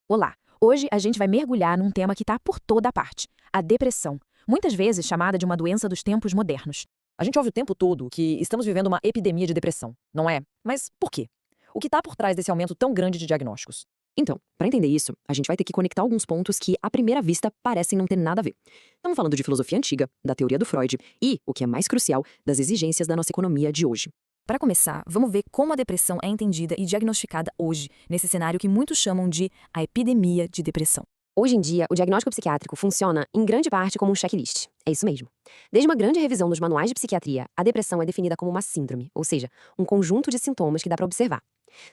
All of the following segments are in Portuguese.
Olá! Hoje a gente vai mergulhar num tema que está por toda a parte: a depressão, muitas vezes chamada de uma doença dos tempos modernos. A gente ouve o tempo todo que estamos vivendo uma epidemia de depressão, não é? Mas por quê? O que está por trás desse aumento tão grande de diagnósticos? Então, para entender isso, a gente vai ter que conectar alguns pontos que, à primeira vista, parecem não ter nada a ver. Estamos falando de filosofia antiga, da teoria do Freud e, o que é mais crucial, das exigências da nossa economia de hoje. Para começar, vamos ver como a depressão é entendida e diagnosticada hoje, nesse cenário que muitos chamam de a epidemia de depressão. Hoje em dia, o diagnóstico psiquiátrico funciona, em grande parte, como um checklist. É isso mesmo. Desde uma grande revisão dos manuais de psiquiatria, a depressão é definida como uma síndrome, ou seja, um conjunto de sintomas que dá para observar.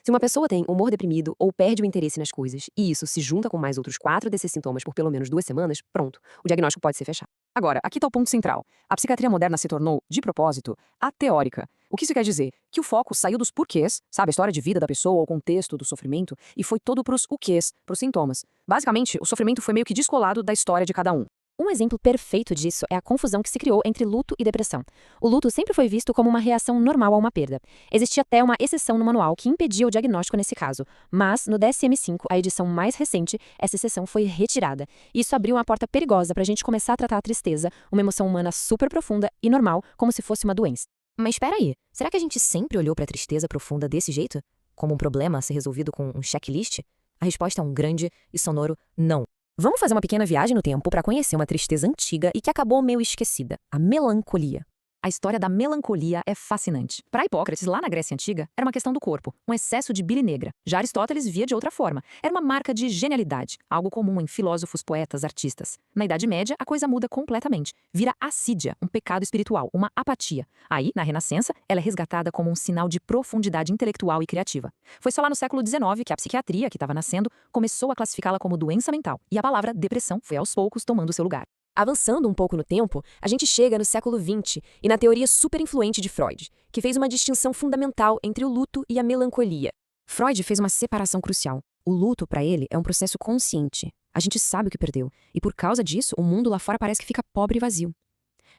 Se uma pessoa tem humor deprimido ou perde o interesse nas coisas, e isso se junta com mais outros 4 desses sintomas por pelo menos 2 semanas, pronto, o diagnóstico pode ser fechado. Agora, aqui está o ponto central. A psiquiatria moderna se tornou, de propósito, ateórica. O que isso quer dizer? Que o foco saiu dos porquês, sabe, a história de vida da pessoa, o contexto do sofrimento, e foi todo pros o quês, pros sintomas. Basicamente, o sofrimento foi meio que descolado da história de cada um. Um exemplo perfeito disso é a confusão que se criou entre luto e depressão. O luto sempre foi visto como uma reação normal a uma perda. Existia até uma exceção no manual que impedia o diagnóstico nesse caso, mas no DSM-5, a edição mais recente, essa exceção foi retirada. Isso abriu uma porta perigosa para a gente começar a tratar a tristeza, uma emoção humana super profunda e normal, como se fosse uma doença. Mas espera aí, será que a gente sempre olhou para a tristeza profunda desse jeito? Como um problema a ser resolvido com um checklist? A resposta é um grande e sonoro não. Vamos fazer uma pequena viagem no tempo para conhecer uma tristeza antiga e que acabou meio esquecida: a melancolia. A história da melancolia é fascinante. Para Hipócrates, lá na Grécia Antiga, era uma questão do corpo, um excesso de bile negra. Já Aristóteles via de outra forma. Era uma marca de genialidade, algo comum em filósofos, poetas, artistas. Na Idade Média, a coisa muda completamente. Vira assídia, um pecado espiritual, uma apatia. Aí, na Renascença, ela é resgatada como um sinal de profundidade intelectual e criativa. Foi só lá no século XIX que a psiquiatria, que estava nascendo, começou a classificá-la como doença mental, e a palavra depressão foi aos poucos tomando seu lugar. Avançando um pouco no tempo, a gente chega no século XX e na teoria super influente de Freud, que fez uma distinção fundamental entre o luto e a melancolia. Freud fez uma separação crucial. O luto, para ele, é um processo consciente. A gente sabe o que perdeu, e por causa disso, o mundo lá fora parece que fica pobre e vazio.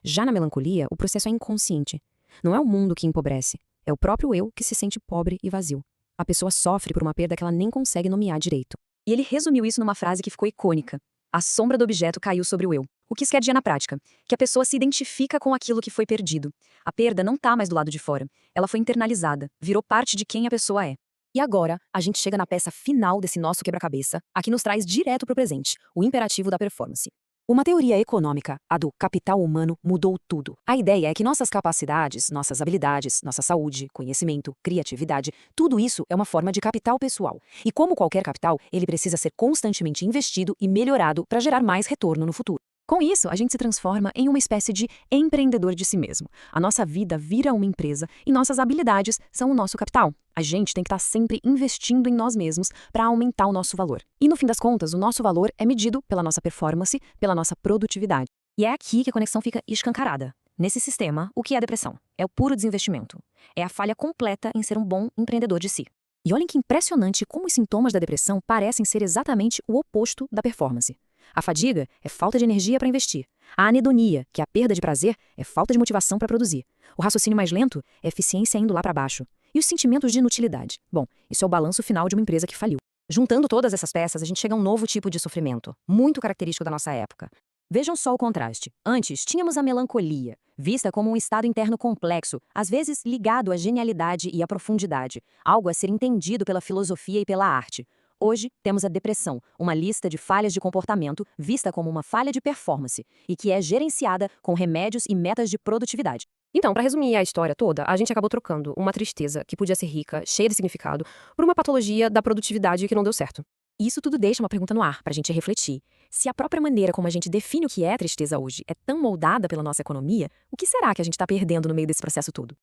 Já na melancolia, o processo é inconsciente. Não é o mundo que empobrece, é o próprio eu que se sente pobre e vazio. A pessoa sofre por uma perda que ela nem consegue nomear direito. E ele resumiu isso numa frase que ficou icônica: a sombra do objeto caiu sobre o eu. O que isso quer dizer na prática? Que a pessoa se identifica com aquilo que foi perdido. A perda não está mais do lado de fora. Ela foi internalizada, virou parte de quem a pessoa é. E agora, a gente chega na peça final desse nosso quebra-cabeça, a que nos traz direto para o presente, o imperativo da performance. Uma teoria econômica, a do capital humano, mudou tudo. A ideia é que nossas capacidades, nossas habilidades, nossa saúde, conhecimento, criatividade, tudo isso é uma forma de capital pessoal. E como qualquer capital, ele precisa ser constantemente investido e melhorado para gerar mais retorno no futuro. Com isso, a gente se transforma em uma espécie de empreendedor de si mesmo. A nossa vida vira uma empresa e nossas habilidades são o nosso capital. A gente tem que estar sempre investindo em nós mesmos para aumentar o nosso valor. E no fim das contas, o nosso valor é medido pela nossa performance, pela nossa produtividade. E é aqui que a conexão fica escancarada. Nesse sistema, o que é a depressão? É o puro desinvestimento. É a falha completa em ser um bom empreendedor de si. E olhem que impressionante como os sintomas da depressão parecem ser exatamente o oposto da performance. A fadiga é falta de energia para investir. A anedonia, que é a perda de prazer, é falta de motivação para produzir. O raciocínio mais lento é eficiência indo lá para baixo. E os sentimentos de inutilidade? Bom, isso é o balanço final de uma empresa que faliu. Juntando todas essas peças, a gente chega a um novo tipo de sofrimento, muito característico da nossa época. Vejam só o contraste. Antes, tínhamos a melancolia, vista como um estado interno complexo, às vezes ligado à genialidade e à profundidade, algo a ser entendido pela filosofia e pela arte. Hoje, temos a depressão, uma lista de falhas de comportamento vista como uma falha de performance e que é gerenciada com remédios e metas de produtividade. Então, para resumir a história toda, a gente acabou trocando uma tristeza que podia ser rica, cheia de significado, por uma patologia da produtividade que não deu certo. Isso tudo deixa uma pergunta no ar para a gente refletir. Se a própria maneira como a gente define o que é tristeza hoje é tão moldada pela nossa economia, o que será que a gente está perdendo no meio desse processo todo?